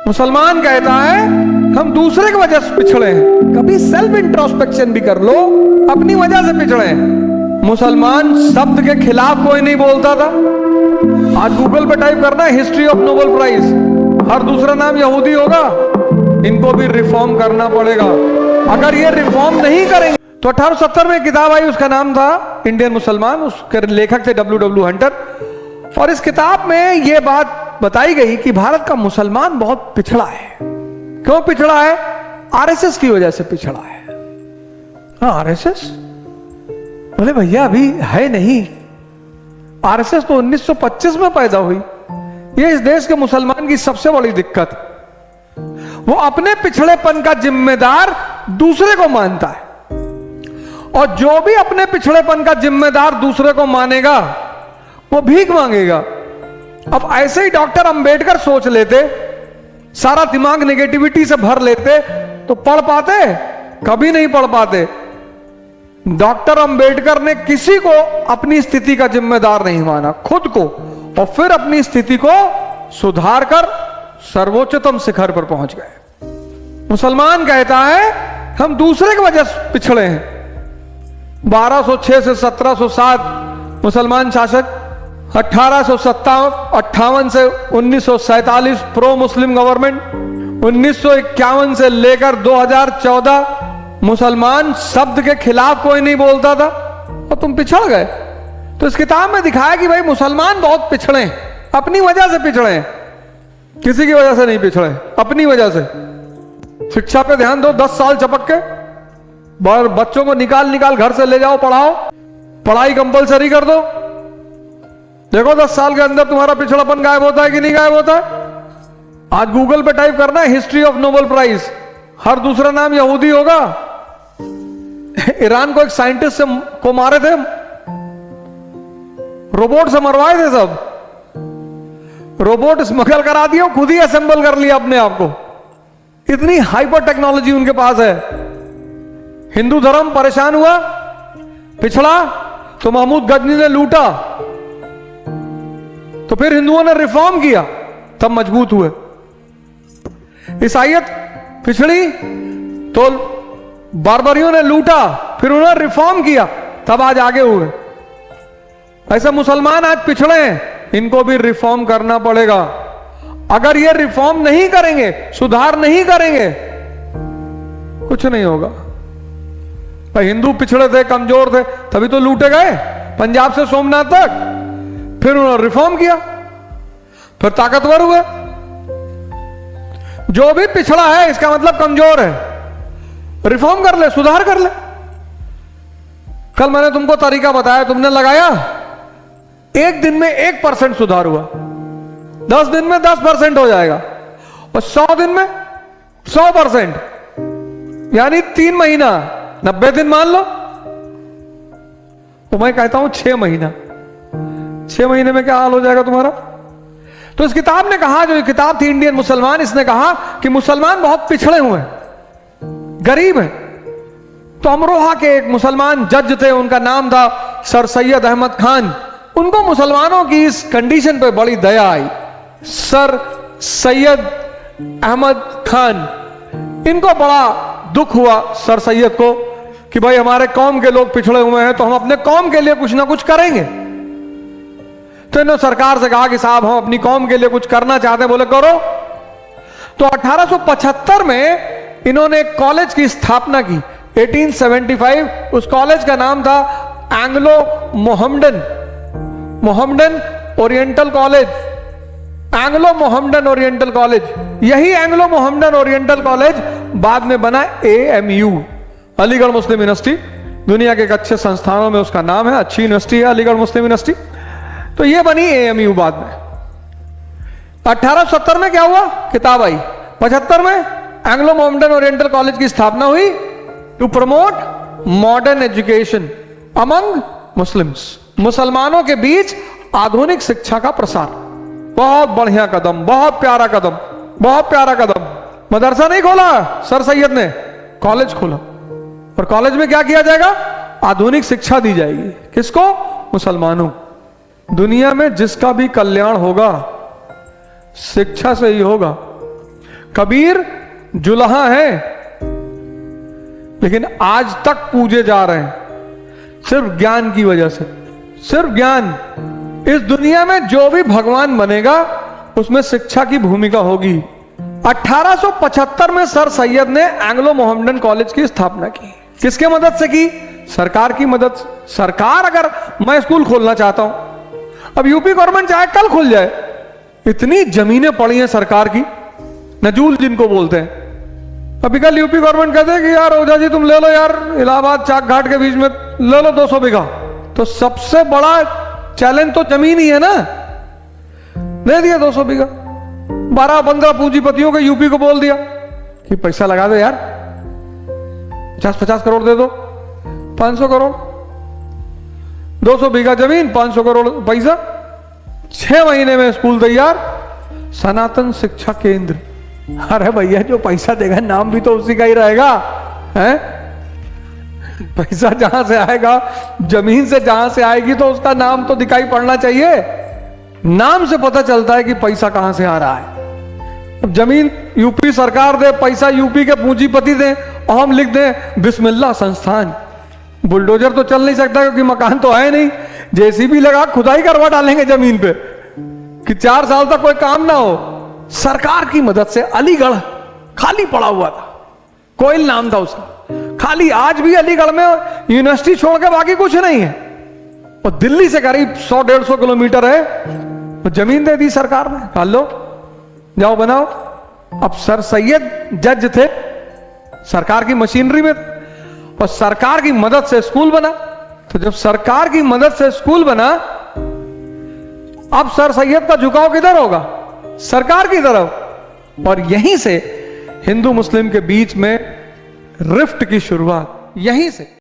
मुसलमान कहता है हम दूसरे की वजह से पिछड़े हैं। कभी सेल्फ इंट्रोस्पेक्शन भी कर लो, अपनी वजह से पिछड़े हैं। मुसलमान शब्द के खिलाफ कोई नहीं बोलता था। आज गूगल पे टाइप करना है हिस्ट्री ऑफ नोबेल प्राइज, हर दूसरा नाम यहूदी होगा। इनको भी रिफॉर्म करना पड़ेगा। अगर ये रिफॉर्म नहीं करेंगे तो 1870 में किताब आई, उसका नाम था इंडियन मुसलमान, उसके लेखक थे W.W. हंटर। और इस किताब में यह बात बताई गई कि भारत का मुसलमान बहुत पिछड़ा है। क्यों पिछड़ा है? आरएसएस की वजह से पिछड़ा है। हाँ, आरएसएस बोले भैया अभी है नहीं, आरएसएस तो 1925 में पैदा हुई। ये इस देश के मुसलमान की सबसे बड़ी दिक्कत है, वो अपने पिछड़ेपन का जिम्मेदार दूसरे को मानता है। और जो भी अपने पिछड़ेपन का जिम्मेदार दूसरे को मानेगा वो भीख मांगेगा। अब ऐसे ही डॉक्टर अंबेडकर सोच लेते, सारा दिमाग नेगेटिविटी से भर लेते, तो पढ़ पाते? कभी नहीं पढ़ पाते। डॉक्टर अंबेडकर ने किसी को अपनी स्थिति का जिम्मेदार नहीं माना, खुद को, और फिर अपनी स्थिति को सुधार कर सर्वोच्चतम शिखर पर पहुंच गए। मुसलमान कहता है हम दूसरे की वजह से पिछड़े हैं। 1206 से 1707 मुसलमान शासक, 1858 से 1947 प्रो मुस्लिम गवर्नमेंट, 1951 से लेकर 2014 मुसलमान शब्द के खिलाफ कोई नहीं बोलता था और तुम पिछड़ गए। तो इस किताब में दिखाया कि भाई मुसलमान बहुत पिछड़े हैं, अपनी वजह से पिछड़े हैं, किसी की वजह से नहीं पिछड़े, अपनी वजह से। शिक्षा पे ध्यान दो, 10 साल चपक के बच्चों को निकाल घर से ले जाओ, पढ़ाओ, पढ़ाई कंपलसरी कर दो। देखो 10 साल के अंदर तुम्हारा पिछड़ापन गायब होता है कि नहीं गायब होता है। आज गूगल पे टाइप करना है हिस्ट्री ऑफ नोबेल प्राइज, हर दूसरा नाम यहूदी होगा। ईरान को एक साइंटिस्ट को मारे थे, रोबोट से मरवाए थे सब, रोबोट स्मगल करा दिया, खुद ही असेंबल कर लिया अपने आप को। इतनी हाइपर टेक्नोलॉजी उनके पास है। हिंदू धर्म परेशान हुआ, पिछड़ा, तो महमूद गजनी ने लूटा, तो फिर हिंदुओं ने रिफॉर्म किया, तब मजबूत हुए। ईसाईयत पिछड़ी तो बारबरियों ने लूटा, फिर उन्होंने रिफॉर्म किया, तब आज आगे हुए। ऐसे मुसलमान आज पिछड़े हैं, इनको भी रिफॉर्म करना पड़ेगा। अगर ये रिफॉर्म नहीं करेंगे, सुधार नहीं करेंगे, कुछ नहीं होगा। भाई हिंदू पिछड़े थे, कमजोर थे, तभी तो लूटे गए पंजाब से सोमनाथ तक। फिर उन्होंने रिफॉर्म किया, फिर ताकतवर हुए। जो भी पिछड़ा है इसका मतलब कमजोर है, रिफॉर्म कर ले, सुधार कर ले। कल मैंने तुमको तरीका बताया, तुमने लगाया, एक दिन में 1% सुधार हुआ, 10 दिन में 10% हो जाएगा, और 100 दिन में 100%, यानी 3 महीना, 90 दिन मान लो। तो मैं कहता हूं 6 महीना, 6 महीने में क्या हाल हो जाएगा तुम्हारा। तो इस किताब ने कहा, जो किताब थी इंडियन मुसलमान, इसने कहा कि मुसलमान बहुत पिछड़े हुए हैं, गरीब हैं। तो अमरोहा के एक मुसलमान जज थे, उनका नाम था सर सैयद अहमद खान। उनको मुसलमानों की इस कंडीशन पे बड़ी दया आई। सर सैयद अहमद खान, इनको बड़ा दुख हुआ सर सैयद को कि भाई हमारे कौम के लोग पिछड़े हुए हैं, तो हम अपने कौम के लिए कुछ ना कुछ करेंगे। तो इन्होंने सरकार से कहा कि साहब हम अपनी कौम के लिए कुछ करना चाहते हैं। बोले करो। तो 1875 में इन्होंने एक कॉलेज की स्थापना की, 1875। उस कॉलेज का नाम था Anglo Mohammedan oriental college, Anglo Mohammedan oriental college. यही एंग्लो मोहम्मडन ओरिएंटल कॉलेज बाद में बना AMU, अलीगढ़ मुस्लिम यूनिवर्सिटी। दुनिया के एक अच्छे संस्थानों में उसका नाम है, अच्छी यूनिवर्सिटी है अलीगढ़ मुस्लिम यूनिवर्सिटी। तो ये बनी AMU बाद में। 1870 में क्या हुआ, किताब आई। 75 में एंग्लो मोहम्मडन ओरिएंटल कॉलेज की स्थापना हुई, to promote modern education among Muslims, मुसलमानों के बीच आधुनिक शिक्षा का प्रसार। बहुत बढ़िया कदम, बहुत प्यारा कदम, बहुत प्यारा कदम। मदरसा नहीं खोला सर सैयद ने, कॉलेज खोला। और कॉलेज में क्या किया जाएगा, आधुनिक शिक्षा दी जाएगी। किसको, मुसलमानों। दुनिया में जिसका भी कल्याण होगा शिक्षा से ही होगा। कबीर जुल्हा है, लेकिन आज तक पूजे जा रहे हैं सिर्फ ज्ञान की वजह से। सिर्फ ज्ञान। इस दुनिया में जो भी भगवान बनेगा उसमें शिक्षा की भूमिका होगी। 1875 में सर सैयद ने एंग्लो मोहम्मडन कॉलेज की स्थापना की। किसके मदद से की? सरकार की मदद से। सरकार, अगर मैं स्कूल खोलना चाहता हूं, अब यूपी गवर्नमेंट चाहे कल खुल जाए, इतनी जमीनें पड़ी हैं सरकार की, नजूल जिनको बोलते हैं। अभी कल यूपी गवर्नमेंट कहते हैं कि यार ओझा जी तुम ले लो यार, इलाहाबाद चाक घाट के बीच में ले लो 200 बीघा, तो सबसे बड़ा चैलेंज तो जमीन ही है ना। दे दिया 200 बीघा, 12-15 पूंजीपतियों के यूपी को बोल दिया कि पैसा लगा दो यार, 50-50 करोड़ दे दो, 500 करोड़, 200 बीघा जमीन, 500 करोड़ पैसा, 6 महीने में स्कूल तैयार, सनातन शिक्षा केंद्र। अरे भैया जो पैसा देगा नाम भी तो उसी का ही रहेगा, हैं? पैसा जहां से आएगा, जमीन से जहां से आएगी, तो उसका नाम तो दिखाई पड़ना चाहिए। नाम से पता चलता है कि पैसा कहां से आ रहा है। जमीन यूपी सरकार दे, पैसा यूपी के पूंजीपति दे, और हम लिख दें बिस्मिल्लाह संस्थान। बुलडोजर तो चल नहीं सकता क्योंकि मकान तो है नहीं, जेसीबी लगा खुदाई करवा डालेंगे जमीन पे कि 4 साल तक कोई काम ना हो। सरकार की मदद से अलीगढ़ खाली पड़ा हुआ था, कोयल नाम था उसका, खाली। आज भी अलीगढ़ में यूनिवर्सिटी छोड़ के बाकी कुछ नहीं है, और दिल्ली से करीब 100-150 किलोमीटर है, तो जमीन दे दी सरकार ने, खा लो, जाओ बनाओ। अब सर सैयद जज थे, सरकार की मशीनरी में, और सरकार की मदद से स्कूल बना। तो जब सरकार की मदद से स्कूल बना, अब सर सैयद का झुकाव किधर होगा? सरकार की तरफ। और यहीं से हिंदू मुस्लिम के बीच में रिफ्ट की शुरुआत, यहीं से।